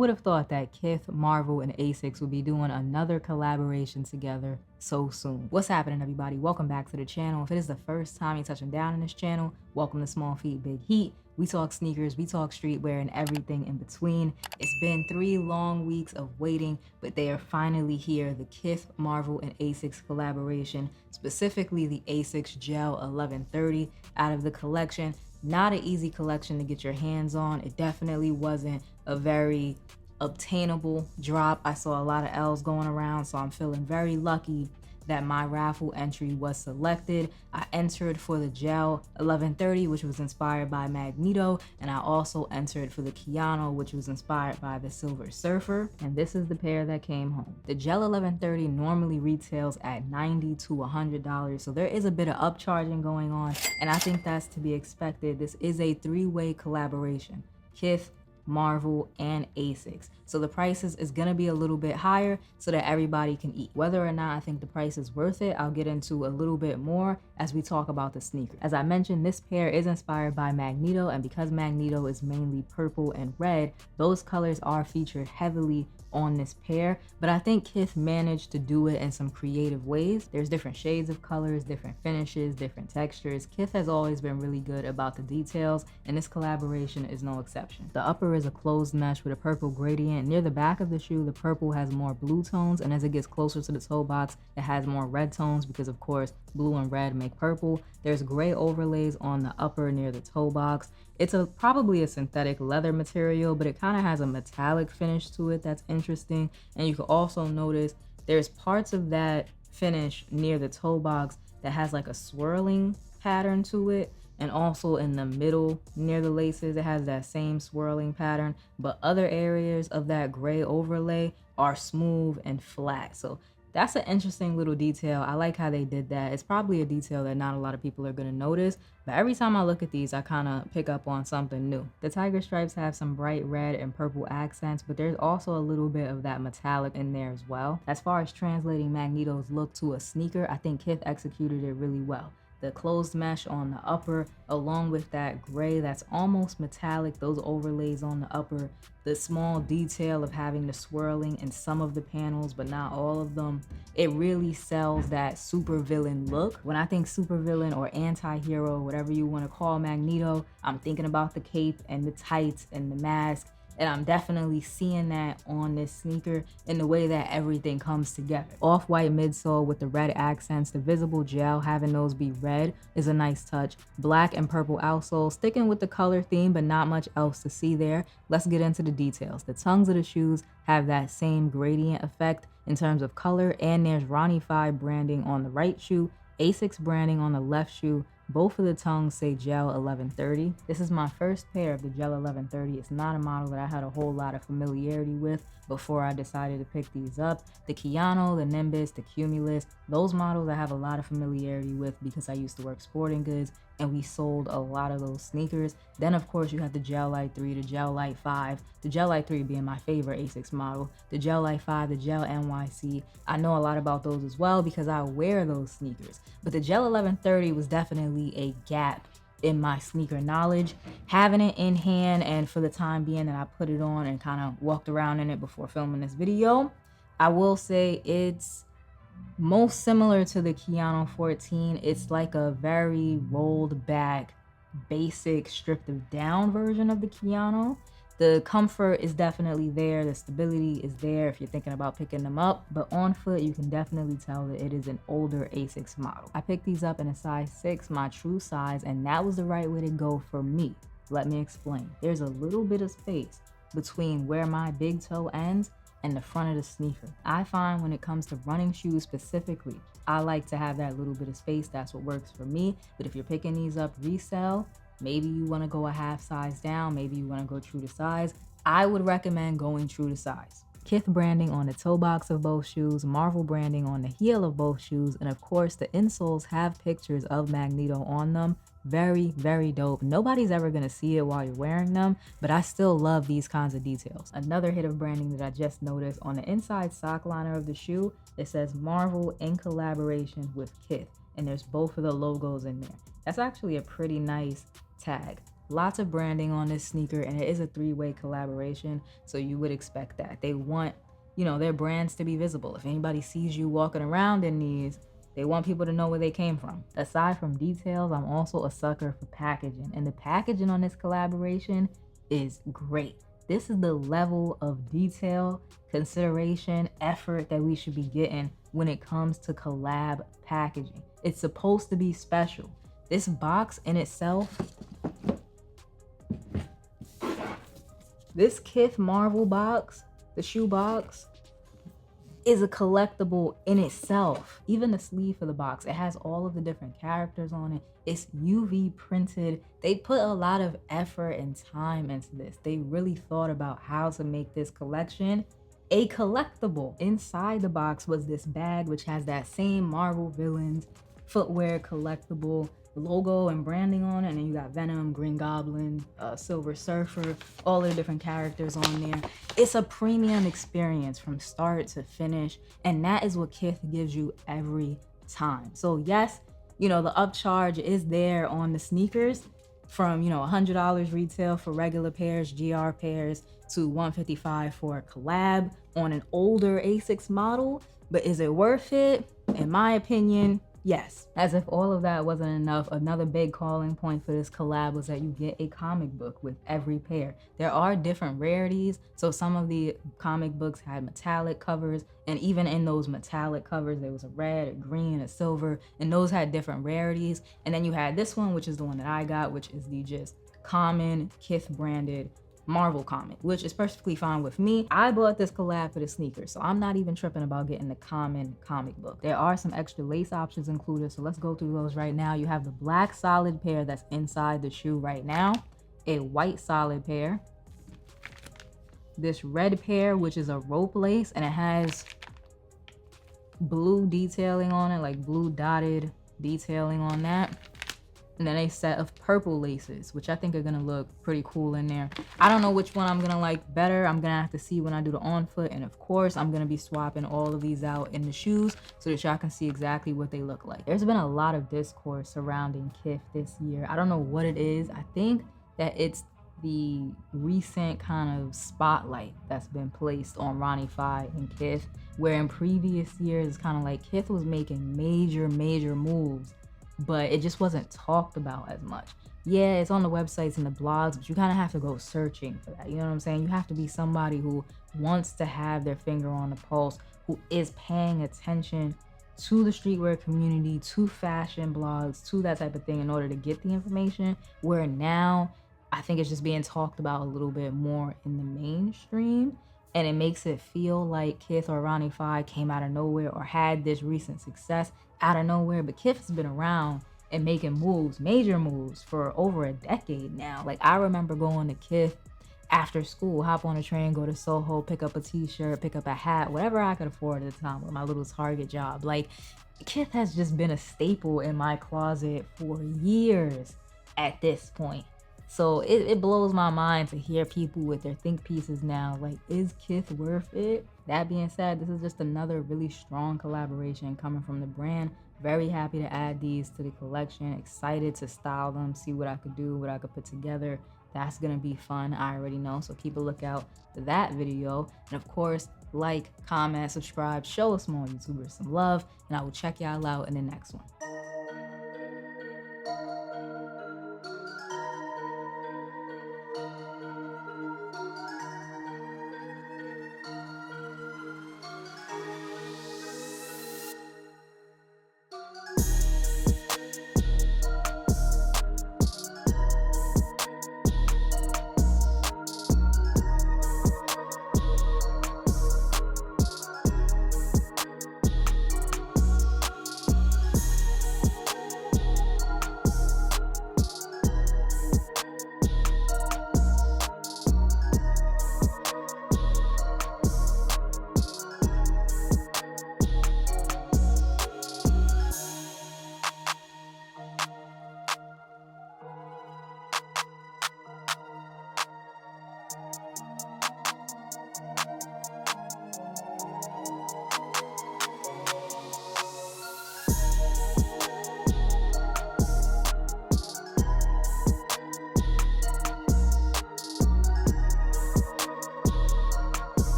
would have thought that Kith, Marvel, and Asics would be doing another collaboration together so soon? What's happening, everybody? Welcome back to the channel. If it is the first time you're touching down in this channel, welcome to Small Feet Big Heat. We talk sneakers, we talk streetwear, and everything in between. It's been 3 long weeks of waiting, but they are finally here. The Kith, Marvel, and Asics collaboration, specifically the Asics Gel 1130 out of the collection. Not an easy collection to get your hands on. It definitely wasn't a very obtainable drop. I saw a lot of L's going around, so I'm feeling very lucky that my raffle entry was selected. I entered for the Gel 1130, which was inspired by Magneto, and I also entered for the Keanu, which was inspired by the Silver Surfer, and this is the pair that came home. The Gel 1130 normally retails at $90 to $100, so there is a bit of upcharging going on, and I think that's to be expected. This is a 3-way collaboration. Kith, Marvel, and Asics. So the prices is gonna be a little bit higher so that everybody can eat. Whether or not I think the price is worth it, I'll get into a little bit more as we talk about the sneaker. As I mentioned, this pair is inspired by Magneto, and because Magneto is mainly purple and red, those colors are featured heavily on this pair, but I think Kith managed to do it in some creative ways. There's different shades of colors, different finishes, different textures. Kith has always been really good about the details, and this collaboration is no exception. The upper is a closed mesh with a purple gradient. Near the back of the shoe, the purple has more blue tones, and as it gets closer to the toe box, it has more red tones because, of course, blue and red make purple. There's gray overlays on the upper near the toe box. It's probably a synthetic leather material, but it kind of has a metallic finish to it that's interesting. And you can also notice there's parts of that finish near the toe box that has like a swirling pattern to it. And also in the middle near the laces, it has that same swirling pattern. But other areas of that gray overlay are smooth and flat. So that's an interesting little detail. I like how they did that. It's probably a detail that not a lot of people are gonna notice, but every time I look at these, I kind of pick up on something new. The tiger stripes have some bright red and purple accents, but there's also a little bit of that metallic in there as well. As far as translating Magneto's look to a sneaker, I think Kith executed it really well. The closed mesh on the upper, along with that gray that's almost metallic, those overlays on the upper, the small detail of having the swirling in some of the panels, but not all of them, it really sells that supervillain look. When I think supervillain or anti-hero, whatever you want to call Magneto, I'm thinking about the cape and the tights and the mask. And I'm definitely seeing that on this sneaker in the way that everything comes together. Off-white midsole with the red accents, the visible gel having those be red is a nice touch. Black and purple outsole, sticking with the color theme, but not much else to see there. Let's get into the details. The tongues of the shoes have that same gradient effect in terms of color, and there's Ronnie 5 branding on the right shoe, Asics branding on the left shoe. Both of the tongues say Gel 1130. This is my first pair of the Gel 1130. It's not a model that I had a whole lot of familiarity with before I decided to pick these up. The Keanu, the Nimbus, the Cumulus, those models I have a lot of familiarity with because I used to work sporting goods and we sold a lot of those sneakers. Then of course you have the Gel Light 3, the Gel Light 5, the Gel Light 3 being my favorite Asics model, the Gel Light 5, the Gel NYC. I know a lot about those as well because I wear those sneakers. But the Gel 1130 was definitely a gap in my sneaker knowledge. Having it in hand, and for the time being that I put it on and kind of walked around in it before filming this video, I will say it's most similar to the Keanu 14. It's like a very rolled back, basic, stripped down version of the Keanu. The comfort is definitely there. The stability is there if you're thinking about picking them up. But on foot, you can definitely tell that it is an older Asics model. I picked these up in a size 6, my true size, and that was the right way to go for me. Let me explain. There's a little bit of space between where my big toe ends and the front of the sneaker. I find when it comes to running shoes specifically, I like to have that little bit of space. That's what works for me. But if you're picking these up resale, maybe you want to go a half size down, maybe you want to go true to size, I would recommend going true to size. Kith branding on the toe box of both shoes, Marvel branding on the heel of both shoes, and of course the insoles have pictures of Magneto on them. Very, very dope. Nobody's ever gonna see it while you're wearing them, but I still love these kinds of details. Another hit of branding that I just noticed on the inside sock liner of the shoe, it says Marvel in collaboration with Kith, and there's both of the logos in there. That's actually a pretty nice tag. Lots of branding on this sneaker, and it is a 3-way collaboration, so you would expect that. They want, you know, their brands to be visible. If anybody sees you walking around in these, they want people to know where they came from. Aside from details, I'm also a sucker for packaging, and the packaging on this collaboration is great. This is the level of detail, consideration, effort that we should be getting when it comes to collab packaging. It's supposed to be special. This box in itself, this Kith Marvel box, the shoe box, is a collectible in itself. Even the sleeve for the box, it has all of the different characters on it. It's UV printed. They put a lot of effort and time into this. They really thought about how to make this collection a collectible. Inside the box was this bag, which has that same Marvel villains footwear collectible logo and branding on it, and then you got Venom, Green Goblin, Silver Surfer, all the different characters on there. It's a premium experience from start to finish, and that is what Kith gives you every time. So yes, you know, the upcharge is there on the sneakers from, you know, $100 retail for regular pairs, GR pairs, to $155 for a collab on an older Asics model. But is it worth it? In my opinion, yes. As if all of that wasn't enough, another big calling point for this collab was that you get a comic book with every pair. There are different rarities, so some of the comic books had metallic covers, and even in those metallic covers there was a red, a green, a silver, and those had different rarities. And then you had this one, which is the one that I got, which is the just common Kith branded Marvel comic, which is perfectly fine with me. I bought this collab for the sneakers, so I'm not even tripping about getting the common comic book. There are some extra lace options included, so let's go through those right now. You have the black solid pair that's inside the shoe right now, a white solid pair, this red pair, which is a rope lace, and it has blue detailing on it, like blue dotted detailing on that. And then a set of purple laces, which I think are gonna look pretty cool in there. I don't know which one I'm gonna like better. I'm gonna have to see when I do the on foot. And of course, I'm gonna be swapping all of these out in the shoes so that y'all can see exactly what they look like. There's been a lot of discourse surrounding Kith this year. I don't know what it is. I think that it's the recent kind of spotlight that's been placed on Ronnie Fi and Kith, where in previous years, it's kind of like Kith was making major moves, but it just wasn't talked about as much. Yeah, it's on the websites and the blogs, but you kind of have to go searching for that. You know what I'm saying? You have to be somebody who wants to have their finger on the pulse, who is paying attention to the streetwear community, to fashion blogs, to that type of thing in order to get the information, where now I think it's just being talked about a little bit more in the mainstream. And it makes it feel like Kith or Ronnie Fi came out of nowhere or had this recent success out of nowhere. But Kith has been around and making moves, major moves, for over a decade now. Like, I remember going to Kith after school, hop on a train, go to Soho, pick up a t-shirt, pick up a hat, whatever I could afford at the time with my little Target job. Like, Kith has just been a staple in my closet for years at this point. So it blows my mind to hear people with their think pieces now. Like, is Kith worth it? That being said, this is just another really strong collaboration coming from the brand. Very happy to add these to the collection. Excited to style them, see what I could do, what I could put together. That's gonna be fun, I already know. So keep a lookout for that video. And of course, like, comment, subscribe, show us more YouTubers some love, and I will check y'all out in the next one.